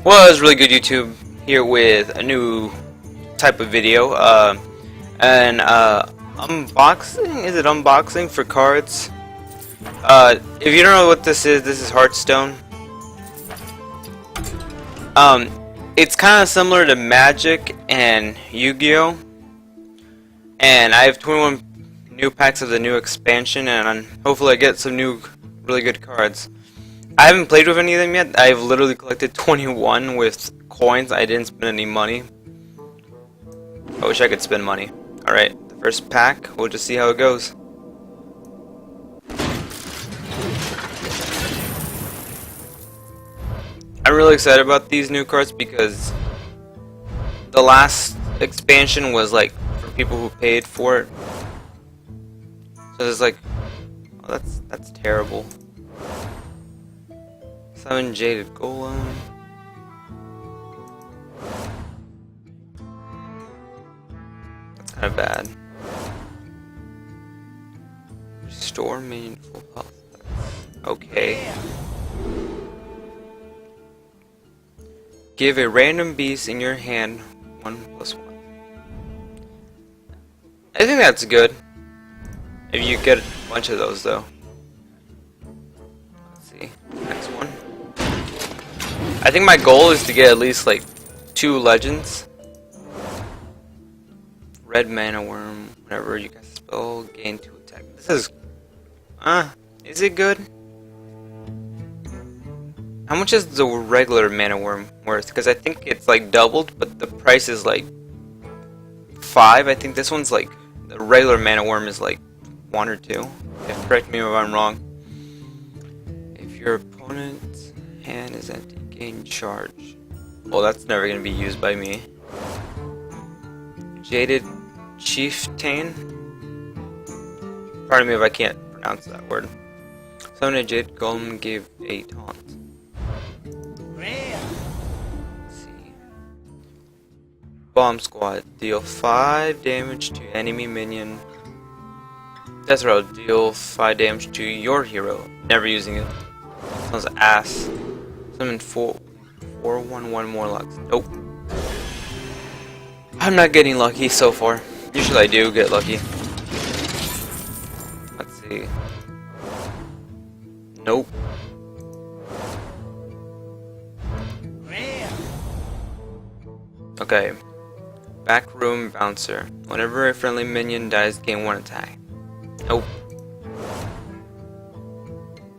Well, it's really good YouTube here with a new type of video, unboxing. Is it unboxing for cards? If you don't know what this is Hearthstone. It's kind of similar to Magic and Yu-Gi-Oh, and I have 21 new packs of the new expansion, and hopefully I get some new really good cards. I haven't played with any of them yet. I've literally collected 21 with coins. I didn't spend any money. I wish I could spend money. Alright, the first pack, we'll just see how it goes. I'm really excited about these new cards because the last expansion was like for people who paid for it. So it's like, oh, that's terrible. 7 Jaded Golem. That's kind of bad. Restore meaningful health. Okay. Give a random beast in your hand 1+1. I think that's good. If you get a bunch of those though. Let's see. Next one. I think my goal is to get at least like 2 legends. Red mana worm, whenever you cast a spell, gain 2 attack. This is it good? How much is the regular mana worm worth? Because I think it's like doubled, but the price is like 5. I think this one's like, the regular mana worm is like 1 or 2. Correct me if I'm wrong. If your opponent's hand is empty, gain charge. Well, that's never going to be used by me. Jaded Chieftain. Pardon me if I can't pronounce that word. Summon a Jaded Golem, gave a taunt. Let's see. Bomb Squad. Deal 5 damage to enemy minion. Death Row. Deal 5 damage to your hero. Never using it. Sounds ass. Summon 4/1/1 Morlocks. Nope. I'm not getting lucky so far. Usually I do get lucky. Let's see. Nope. Okay. Backroom Bouncer. Whenever a friendly minion dies, gain 1 attack. Nope.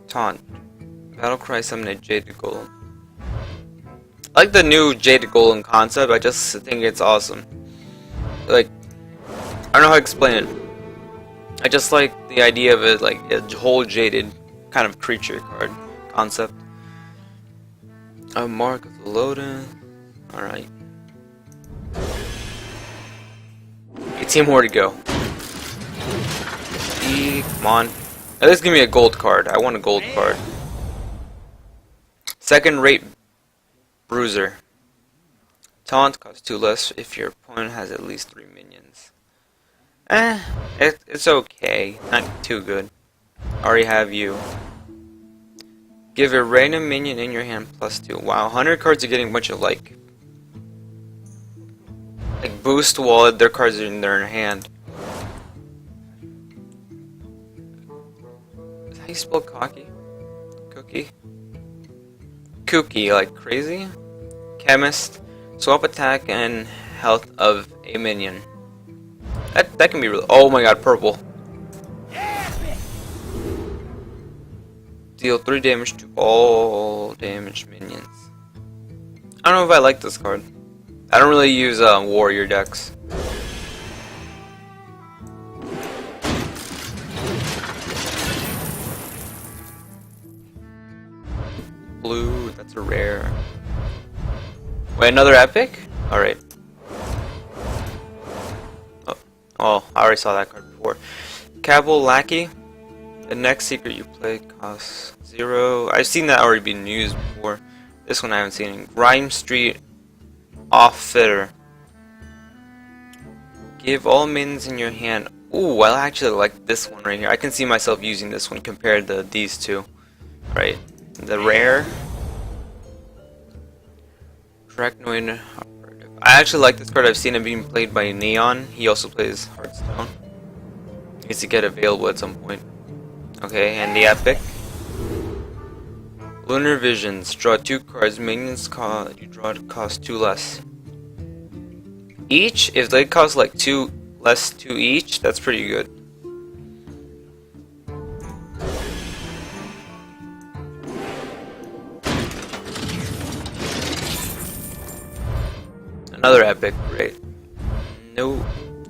Taunt. Battlecry, summon a Jaded Golem. I like the new Jaded Golem concept. I just think it's awesome. Like, I don't know how to explain it. I just like the idea of it, like a whole jaded kind of creature card concept. Mark of the Loden. Alright. 18 more to go. Come on. At least give me a gold card. I want a gold card. Second rate Bruiser. Taunt costs 2 less if your opponent has at least 3 minions. It's okay. Not too good. Already have you. Give a random minion in your hand +2. Wow, 100 cards are getting a bunch of like boost while their cards are in their hand. Is that how you spell cocky? Cookie? Kooky, like crazy. Chemist. Swap attack and health of a minion. That can be really. Oh my god, purple. Deal 3 damage to all damaged minions. I don't know if I like this card. I don't really use warrior decks. Blue, that's a rare. Wait, another epic? Alright. Oh, I already saw that card before. Cabal Lackey. The next secret you play costs 0. I've seen that already being used before. This one I haven't seen. Grime Street Offfitter. Give all minions in your hand. Ooh, I actually like this one right here. I can see myself using this one compared to these two. Right. The rare. Arachnoid Operative. I actually like this card. I've seen it being played by Neon. He also plays Hearthstone. Needs to get available at some point. Okay, and the epic. Lunar Visions. Draw 2 cards. Minions you draw cost 2 less. Each? If they cost like 2 less 2 each, that's pretty good. Another epic, great. No.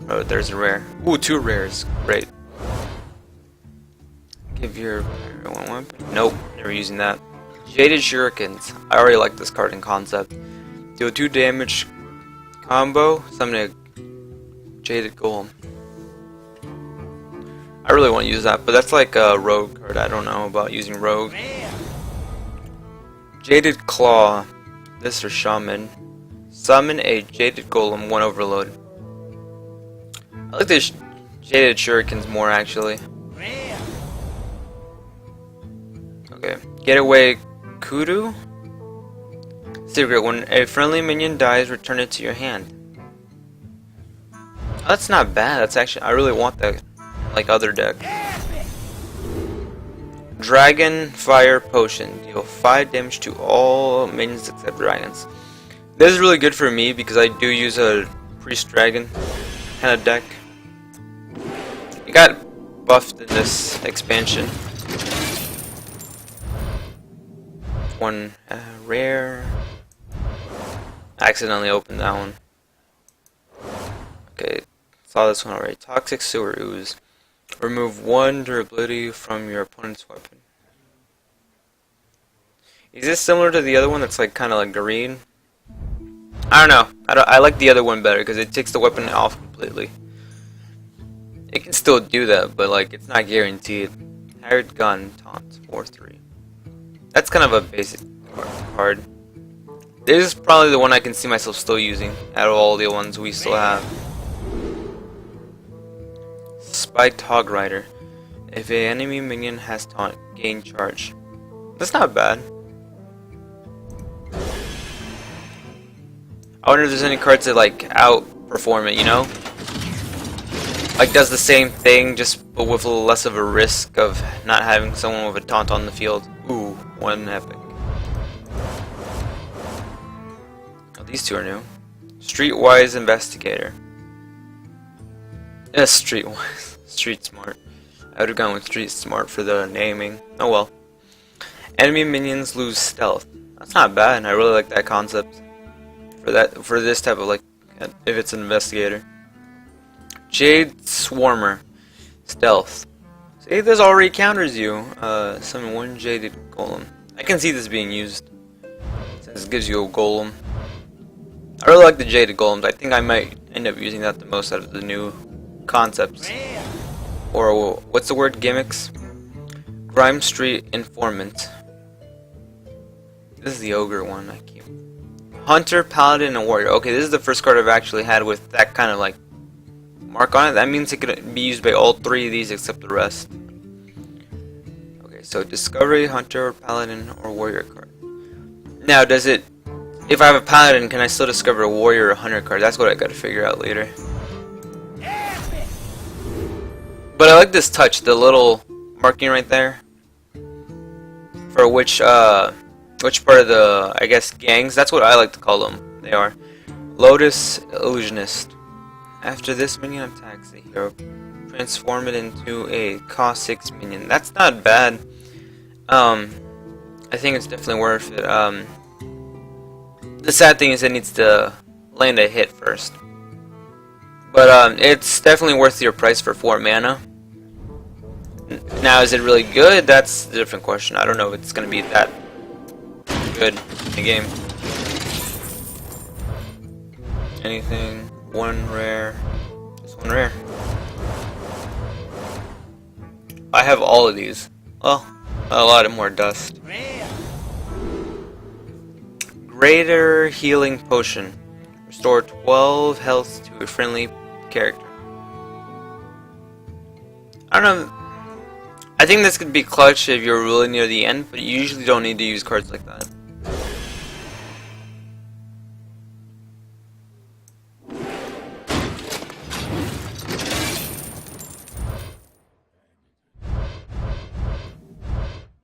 Oh, there's a rare. Ooh, 2 rares, great. Give your one weapon. Nope, never using that. Jaded Shurikens. I already like this card in concept. Deal 2 damage combo. Summon a Jaded Golem. I really want to use that, but that's like a rogue card. I don't know about using rogue. Jaded Claw. This or Shaman. Summon a Jaded Golem, 1 overload. I like the Jaded Shurikens more actually. Okay. Getaway Kudu? Secret, when a friendly minion dies, return it to your hand. Oh, that's not bad. That's actually, I really want that, like other deck. Dragon Fire Potion. Deal 5 damage to all minions except dragons. This is really good for me because I do use a Priest Dragon kind of deck. It got buffed in this expansion. One rare. I accidentally opened that one. Okay, saw this one already. Toxic Sewer Ooze. Remove 1 durability from your opponent's weapon. Is this similar to the other one that's like kind of like green? I don't know. I like the other one better because it takes the weapon off completely. It can still do that, but like it's not guaranteed. Hired Gun Taunt 4/3. That's kind of a basic card. This is probably the one I can see myself still using out of all the ones we still have. Spiked Hog Rider. If an enemy minion has taunt, gain charge. That's not bad. I wonder if there's any cards that like outperform it, you know? Like does the same thing, just but with a little less of a risk of not having someone with a taunt on the field. Ooh, 1 epic. Oh, these 2 are new. Streetwise Investigator. Yes, Streetwise. Street Smart. I would have gone with Street Smart for the naming. Oh well. Enemy minions lose stealth. That's not bad. I really like that concept. For this type of like, if it's an investigator. Jade Swarmer. Stealth. See, this already counters you. Summon 1 Jaded Golem. I can see this being used. Since it gives you a golem. I really like the Jaded Golems. I think I might end up using that the most out of the new concepts. Or what's the word? Gimmicks? Grime Street Informant. This is the ogre one. I keep. Hunter, Paladin, and Warrior. Okay, this is the first card I've actually had with that kind of like mark on it. That means it could be used by all 3 of these except the rest. Okay, so Discovery, Hunter, Paladin, or Warrior card. Now, does it... If I have a Paladin, can I still discover a Warrior or Hunter card? That's what I gotta figure out later. But I like this touch, the little marking right there. For which part of the, I guess, gangs? That's what I like to call them. They are. Lotus Illusionist. After this minion attacks the hero, transform it into a cost 6 minion. That's not bad. I think it's definitely worth it. The sad thing is it needs to land a hit first. But it's definitely worth your price for 4 mana. Now, is it really good? That's a different question. I don't know if it's going to be that good in the game. Anything? 1 rare. Just 1 rare. I have all of these. Well, a lot of more dust. Greater Healing Potion. Restore 12 health to a friendly character. I don't know. I think this could be clutch if you're really near the end, but you usually don't need to use cards like that.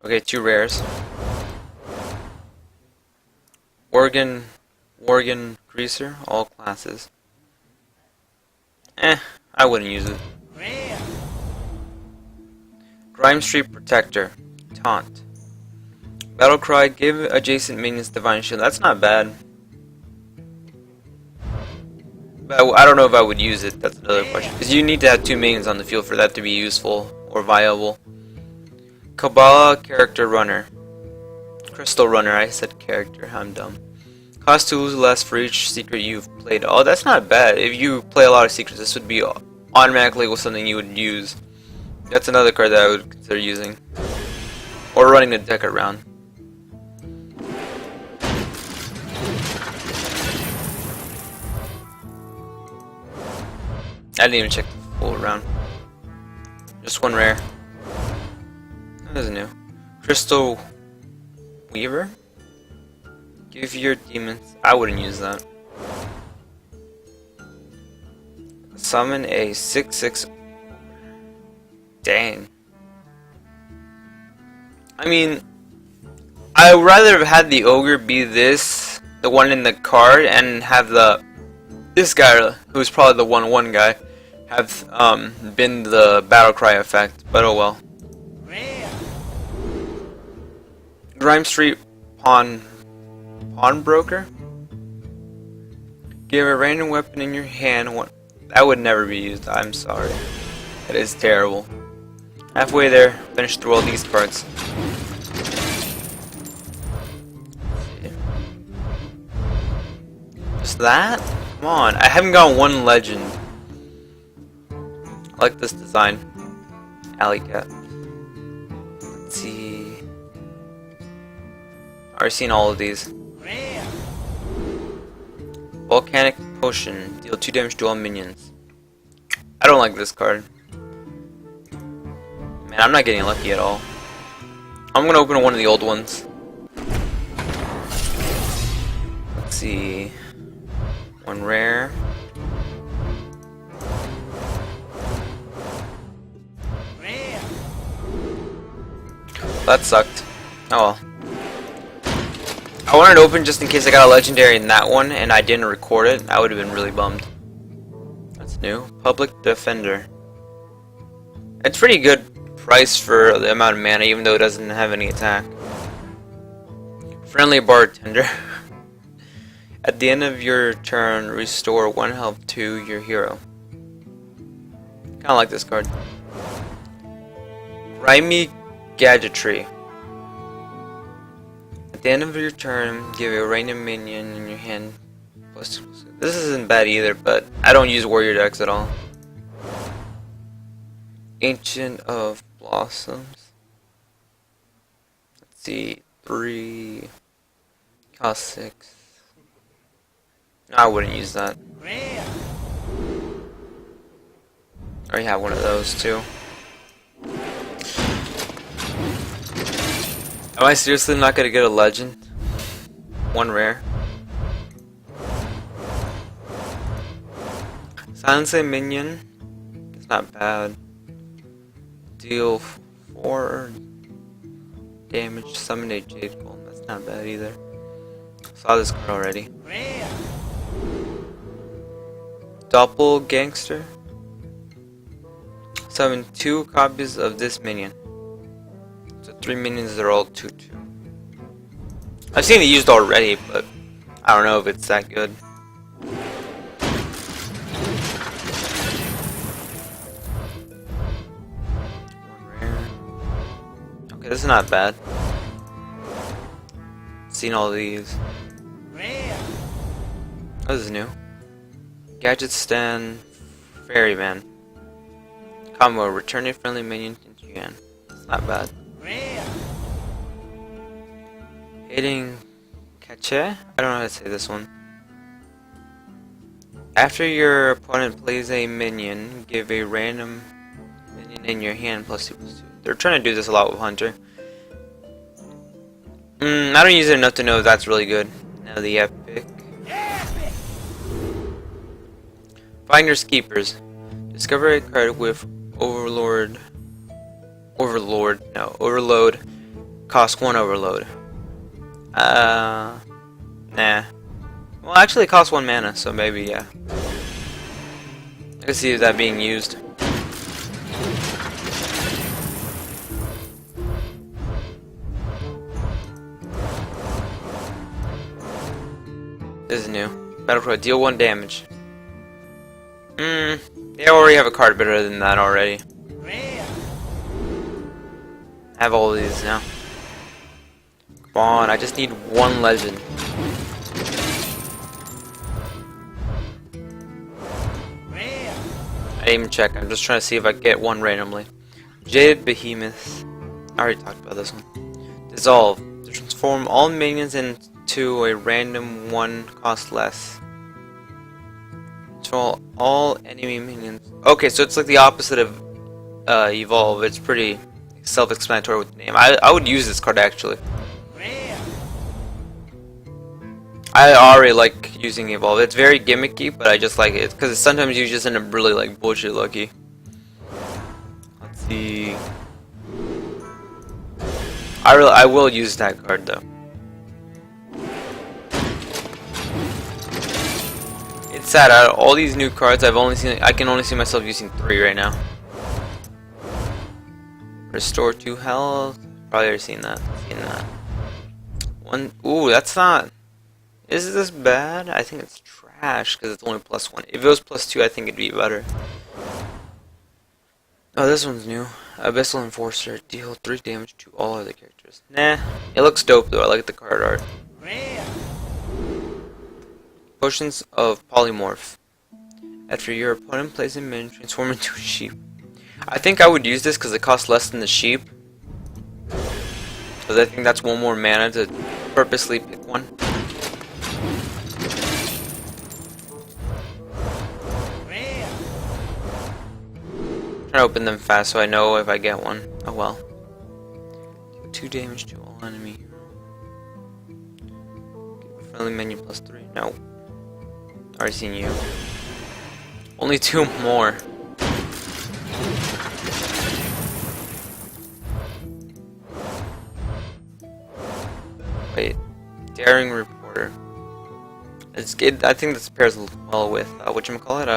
Okay, 2 rares. Organ Greaser, all classes. I wouldn't use it. Grime Street Protector. Taunt. Battle Cry, give adjacent minions Divine Shield. That's not bad. But I don't know if I would use it, that's another question. Because you need to have 2 minions on the field for that to be useful or viable. Kabbalah Character Runner. Crystal Runner, I said character, I'm dumb. Cost 2 less for each secret you've played. Oh, that's not bad. If you play a lot of secrets, this would be automatically something you would use. That's another card that I would consider using. Or running the deck around. I didn't even check the full round. Just 1 rare. That is new. Crystal Weaver? Give your demons. I wouldn't use that. Summon a 6/6. Dang. I mean, I would rather have had the ogre be this, the one in the card, and have this guy, who's probably the 1/1 guy, have been the battle cry effect. But oh well. Grime Street Pawnbroker. Give a random weapon in your hand. That would never be used. I'm sorry. That is terrible. Halfway there. Finish through all these cards. Just that? Come on. I haven't gotten 1 legend. I like this design. Alley Cat. Let's see. I've seen all of these. Volcanic Potion. Deal 2 damage to all minions. I don't like this card. Man, I'm not getting lucky at all. I'm gonna open one of the old ones. Let's see. 1 rare. That sucked. Oh well. I wanted to open just in case I got a legendary in that one and I didn't record it. I would have been really bummed. That's new. Public Defender. It's pretty good price for the amount of mana, even though it doesn't have any attack. Friendly Bartender. At the end of your turn, restore 1 health to your hero. Kinda like this card. Grimy Gadgetzan. At the end of your turn, give a random minion in your hand. This isn't bad either, but I don't use warrior decks at all. Ancient of Blossoms. Let's see, 3. Cost 6. No, I wouldn't use that. I already have one of those too. Am I seriously not gonna get a legend? 1 rare. Silence a minion. It's not bad. Deal 4 damage. Summon a Jade Golem. That's not bad either. Saw this card already. Doppelgangster. Summon 2 copies of this minion. So 3 minions are all 2/2. I've seen it used already, but I don't know if it's that good. Okay, this is not bad. Seen all these. Oh, this is new. Gadgetzan Ferryman. Combo, return a friendly minion into your hand. It's not bad. Hitting Cache? I don't know how to say this one. After your opponent plays a minion, give a random minion in your hand +2/+2. They're trying to do this a lot with Hunter. I don't use it enough to know if that's really good. Now the epic. Finders Keepers. Discover a card with Overload. cost 1 overload. Nah. Well, actually it costs 1 mana, so maybe, yeah. I can see that being used. This is new. Battlecry, deal 1 damage. They already have a card better than that already. I have all of these now. Come on, I just need 1 legend. I didn't even check, I'm just trying to see if I get 1 randomly. Jaded Behemoth. I already talked about this one. Dissolve. To transform all minions into a random 1 cost less. Control all enemy minions. Okay, so it's like the opposite of Evolve. It's pretty self-explanatory with the name. I would use this card actually. I already like using Evolve. It's very gimmicky, but I just like it because sometimes you just end up really like bullshit lucky. Let's see. I will use that card though. It's sad. Out of all these new cards, I can only see myself using 3 right now. Restore 2 health. Probably already seen that. One. Ooh, that's not. Is this bad? I think it's trash because it's only +1. If it was +2, I think it'd be better. Oh, this one's new. Abyssal Enforcer. Deal 3 damage to all other characters. Nah. It looks dope though. I like the card art. Potions of Polymorph. After your opponent plays a minion, transform into a sheep. I think I would use this because it costs less than the sheep. Because I think that's 1 more mana to purposely pick one. Trying to open them fast so I know if I get one. Oh well. 2 damage to all enemy. Friendly minion +3. No. Already seen you. Only 2 more. Wait. Daring Reporter. It's good. I think this pairs well with whatchamacallit,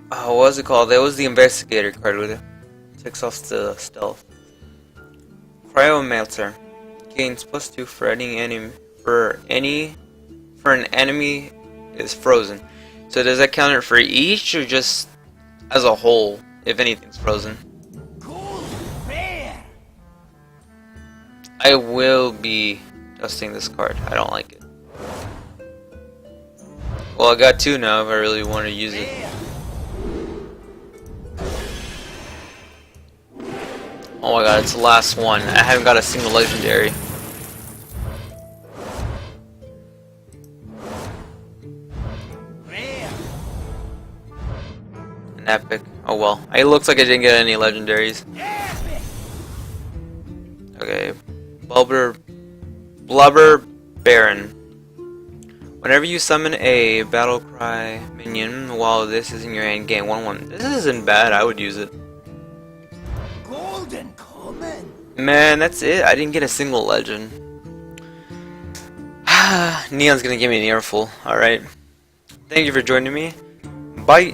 what was it called? That was the Investigator card with it. Takes off the stealth. Cryomancer. Gains +2 for any enemy for an enemy is frozen. So does that counter for each or just as a whole if anything's frozen? I will be dusting this card. I don't like it. Well, I got 2 now if I really want to use it. Oh my god, it's the last one. I haven't got a single legendary. An epic. Oh well. It looks like I didn't get any legendaries. Okay. Blubber Baron. Whenever you summon a Battlecry minion while this is in your hand, gain 1/1. This isn't bad. I would use it. Man, that's it. I didn't get a single legend. Neon's gonna give me an earful. Alright. Thank you for joining me. Bye.